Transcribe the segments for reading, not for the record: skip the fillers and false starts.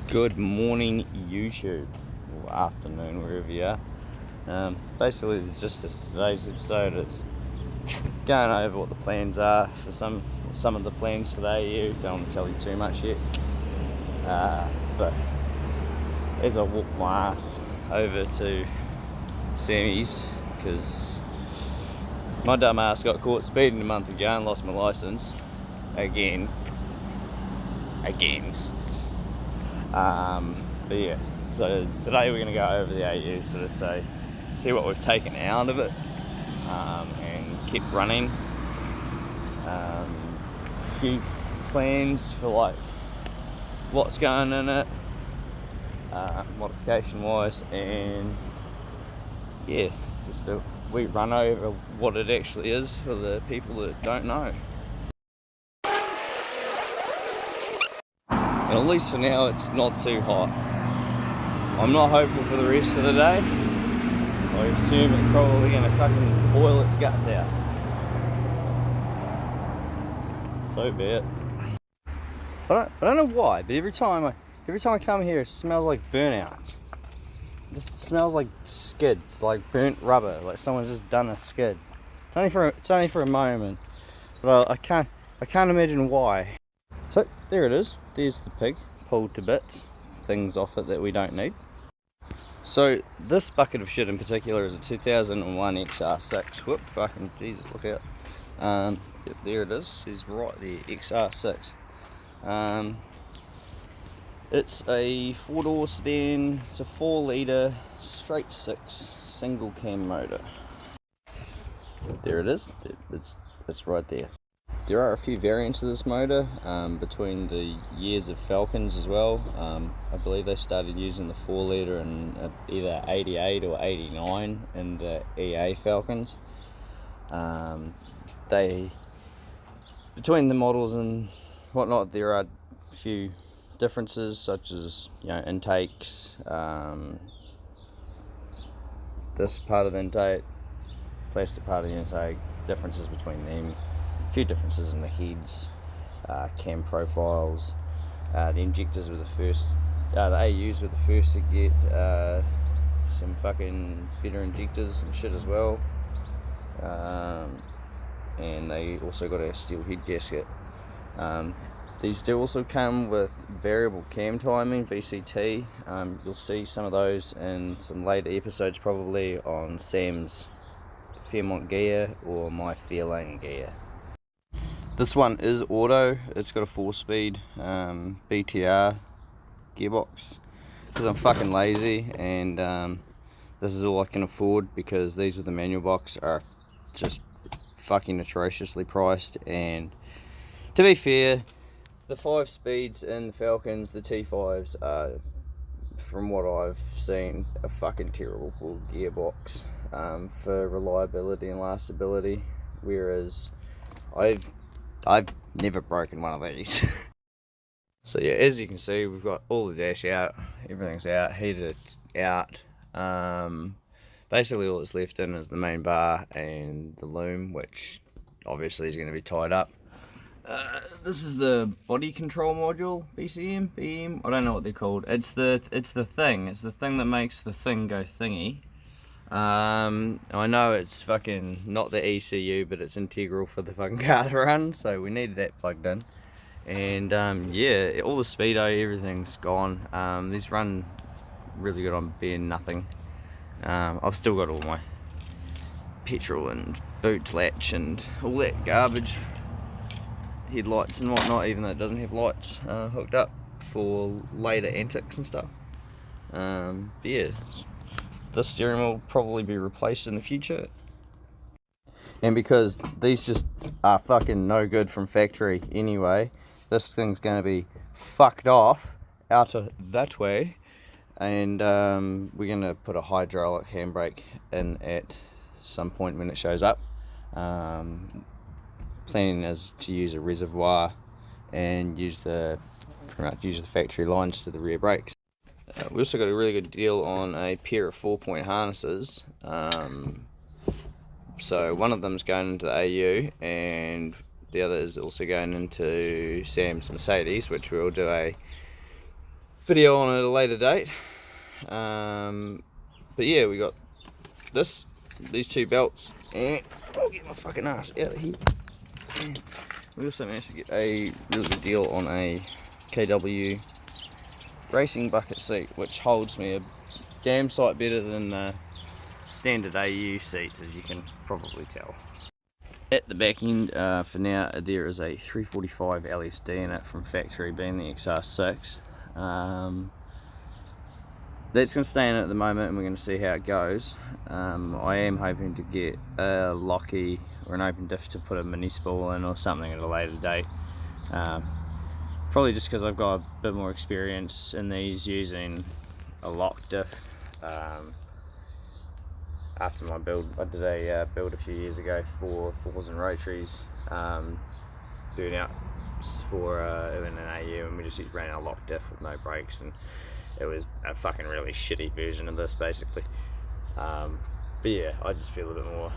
Good morning, YouTube, or afternoon, wherever you are. Basically, just today's episode is going over what the plans are for some of the plans for the AU. Don't want to tell you too much yet, but as I walk my ass over to Sammy's, because my dumb ass got caught speeding a month ago and lost my license again. But yeah, so today we're going to go over the AU, sort of see what we've taken out of it, and keep running. A few plans for like what's going in it, modification wise, and yeah, just a wee run over what it actually is for the people that don't know. And at least for now, it's not too hot. I'm not hopeful for the rest of the day. I assume it's probably going to fucking boil its guts out. So be it. I don't know why, but every time I come here, it smells like burnouts. It just smells like skids, like burnt rubber, like someone's just done a skid. It's only for a moment, but I can't imagine why. So there it is. There's the pig pulled to bits, things off it that we don't need. So this bucket of shit in particular is a 2001 XR6. Whoop, fucking Jesus, look out. Yep, there it is. He's right there, XR6. It's a 4-door sedan. It's a 4-litre straight 6 single cam motor. There it is. It's right there. There are a few variants of this motor between the years of Falcons as well. I believe they started using the 4-litre in either 88 or 89 in the EA Falcons. Between the models and whatnot, there are a few differences, such as intakes, this part of the intake, plastic part of the intake, differences between them. Few differences in the heads, cam profiles. The injectors were the first, the AUs were the first to get some fucking better injectors and shit as well, and they also got a steel head gasket. These do also come with variable cam timing, VCT. You'll see some of those in some later episodes, probably on Sam's Fairmont gear or my Fairlane gear. This one is auto. It's got a 4-speed BTR gearbox because I'm fucking lazy, and this is all I can afford, because these with the manual box are just fucking atrociously priced. And to be fair, the 5 speeds in the Falcons, the T5s, are, from what I've seen, a fucking terrible gearbox for reliability and lastability, whereas I've never broken one of these. So yeah, as you can see, we've got all the dash out, everything's out, heated out. Basically all that's left in is the main bar and the loom, which obviously is going to be tied up. This is the body control module, BM, I don't know what they're called. It's the thing that makes the thing go thingy. I know it's fucking not the ECU, but it's integral for the fucking car to run, so we needed that plugged in. And yeah, all the speedo, everything's gone. These run really good on being nothing. I've still got all my petrol and boot latch and all that garbage, headlights and whatnot, even though it doesn't have lights, hooked up for later antics and stuff. But yeah, this steering will probably be replaced in the future. And because these just are fucking no good from factory anyway, this thing's going to be fucked off out of that way. And we're going to put a hydraulic handbrake in at some point when it shows up. Planning is to use a reservoir and pretty much use the factory lines to the rear brakes. We also got a really good deal on a pair of 4-point harnesses. So one of them's going into the AU, and the other is also going into Sam's Mercedes, which we'll do a video on at a later date. But yeah, we got these two belts, and I'll get my fucking ass out of here. And we also managed to get a really good deal on a KW racing bucket seat, which holds me a damn sight better than the standard AU seats, as you can probably tell. At the back end, for now, there is a 345 LSD in it from factory, being the XR6. That's going to stay in it at the moment, and we're going to see how it goes. I am hoping to get a Locky or an open diff to put a mini spool in or something at a later date. Probably just because I've got a bit more experience in these using a lock diff. After my build, I did a build a few years ago for fours and rotaries, doing out for in an AU, and we just ran a lock diff with no brakes, and it was a fucking really shitty version of this basically. But yeah, I just feel a bit more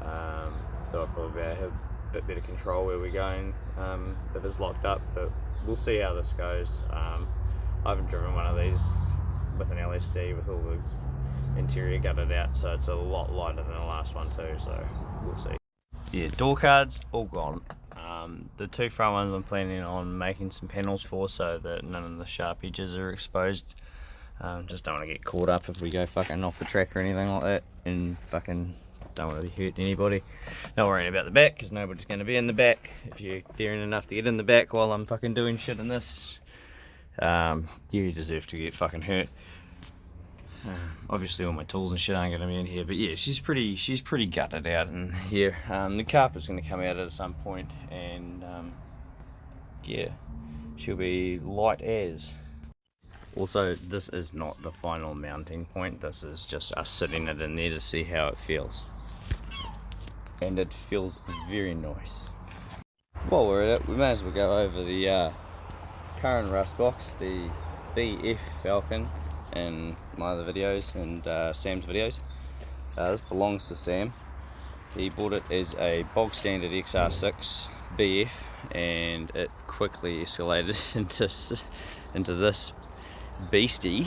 that I'll probably have a bit better control where we're going if it's locked up, but we'll see how this goes. I haven't driven one of these with an LSD with all the interior gutted out, so it's a lot lighter than the last one too, so we'll see. Yeah, door cards all gone. The two front ones I'm planning on making some panels for, so that none of the sharp edges are exposed. Just don't want to get caught up if we go fucking off the track or anything like that, and fucking don't want to hurt anybody. Not worrying about the back, because nobody's going to be in the back. If you're daring enough to get in the back while I'm fucking doing shit in this, you deserve to get fucking hurt. Obviously all my tools and shit aren't going to be in here, but yeah, she's pretty gutted out in here. The carpet's going to come out at some point, and yeah, she'll be light as. Also, this is not the final mounting point, this is just us sitting it in there to see how it feels, and it feels very nice. While we're at it, we may as well go over the current rust box, the BF Falcon, in my other videos and Sam's videos. This belongs to Sam. He bought it as a bog standard XR6 BF, and it quickly escalated into this beastie.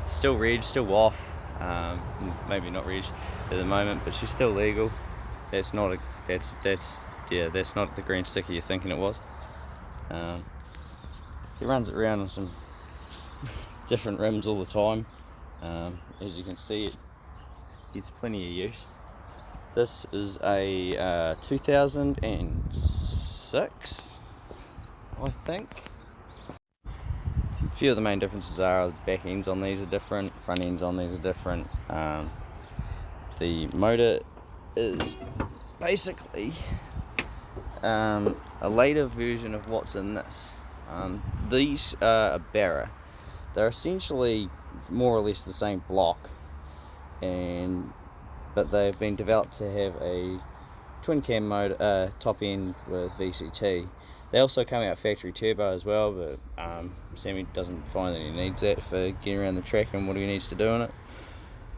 Still reg, still off, maybe not reg at the moment, but she's still legal. That's not a that's not the green sticker you're thinking it was. He runs it around on some different rims all the time. As you can see, it gets plenty of use. This is a 2006, I think. A few of the main differences are the back ends on these are different, front ends on these are different. The motor is basically a later version of what's in this. These are a Barra. They're essentially more or less the same block, but they've been developed to have a twin cam motor, top end with VCT. They also come out factory turbo as well, but Sammy doesn't find that he needs that for getting around the track and what he needs to do in it.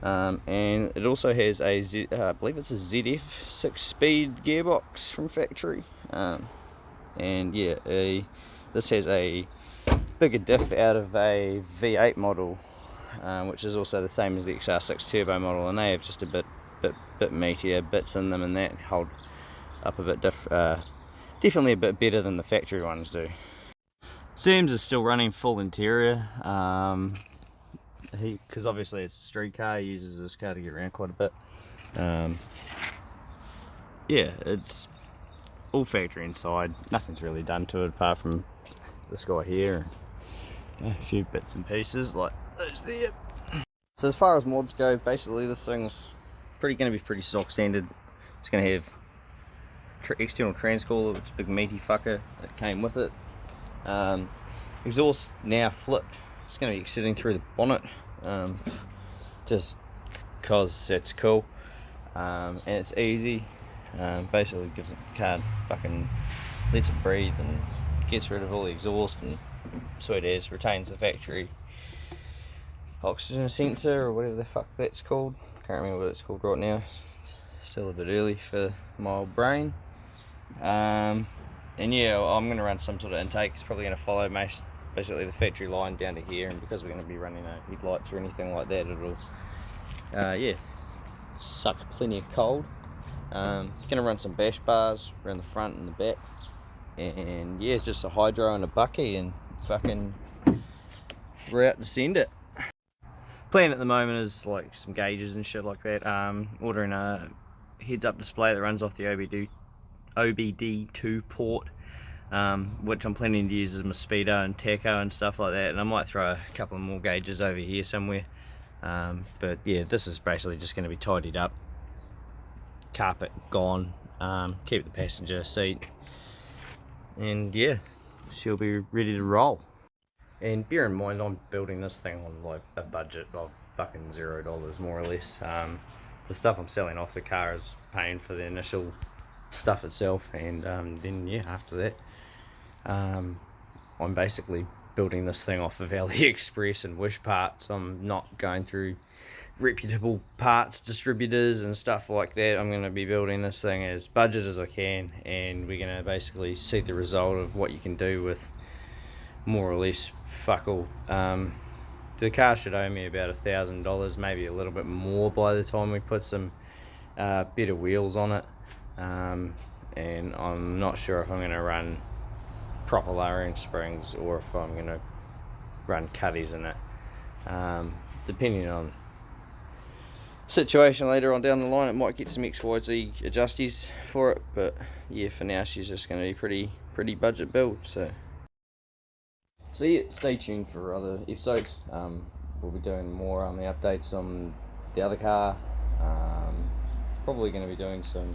And it also has a I believe it's a ZF 6-speed gearbox from factory. And yeah, this has a bigger diff out of a V8 model, which is also the same as the XR6 turbo model, and they have just a bit meatier bits in them, and that hold up a bit definitely a bit better than the factory ones do. Sam's is still running full interior, because obviously it's a street car, he uses this car to get around quite a bit. Yeah, it's all factory inside, nothing's really done to it apart from this guy here, a few bits and pieces like those there. So as far as mods go, basically this thing's going to be pretty stock standard. It's going to have external transcooler, which is a big meaty fucker that came with it. Exhaust now flipped. It's going to be sitting through the bonnet, just cause it's cool, and it's easy. Basically gives the car fucking lets it breathe and gets rid of all the exhaust, and sweet as, retains the factory oxygen sensor or whatever the fuck that's called. Can't remember what it's called right now. It's still a bit early for my old brain. And yeah, I'm going to run some sort of intake. It's probably going to follow basically the factory line down to here, and because we're going to be running no headlights or anything like that, it'll yeah, suck plenty of cold. Gonna run some bash bars around the front and the back, and yeah, just a hydro and a bucky, and fucking we're out to send it. Plan at the moment is like some gauges and shit like that. Ordering a heads-up display that runs off the OBD2 port, which I'm planning to use as my speedo and tacho and stuff like that, and I might throw a couple of more gauges over here somewhere. But yeah, this is basically just going to be tidied up, carpet gone, keep the passenger seat, and yeah, she'll be ready to roll. And bear in mind, I'm building this thing on like a budget of fucking $0 more or less. The stuff I'm selling off the car is paying for the initial stuff itself, and then yeah, after that I'm basically building this thing off of AliExpress and Wish parts. I'm not going through reputable parts distributors and stuff like that. I'm going to be building this thing as budget as I can, and we're going to basically see the result of what you can do with more or less fuck all. The car should owe me about $1,000, maybe a little bit more by the time we put some better wheels on it, and I'm not sure if I'm going to run proper lowering springs or if I'm going to run cutties in it, depending on situation later on down the line. It might get some XYZ adjusties for it, but yeah, for now she's just going to be pretty budget build. So yeah, stay tuned for other episodes. We'll be doing more on the updates on the other car. Probably going to be doing some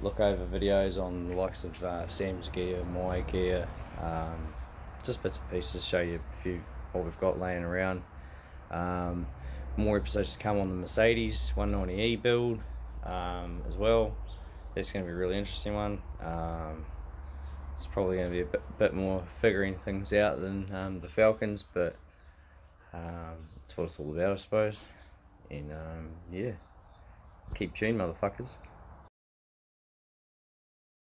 look over videos on the likes of Sam's gear, my gear, just bits and pieces, show you a few what we've got laying around. More episodes to come on the Mercedes 190E build as well. That's going to be a really interesting one. It's probably going to be a bit more figuring things out than the Falcons, but that's what it's all about, I suppose. And yeah, keep tuned, motherfuckers.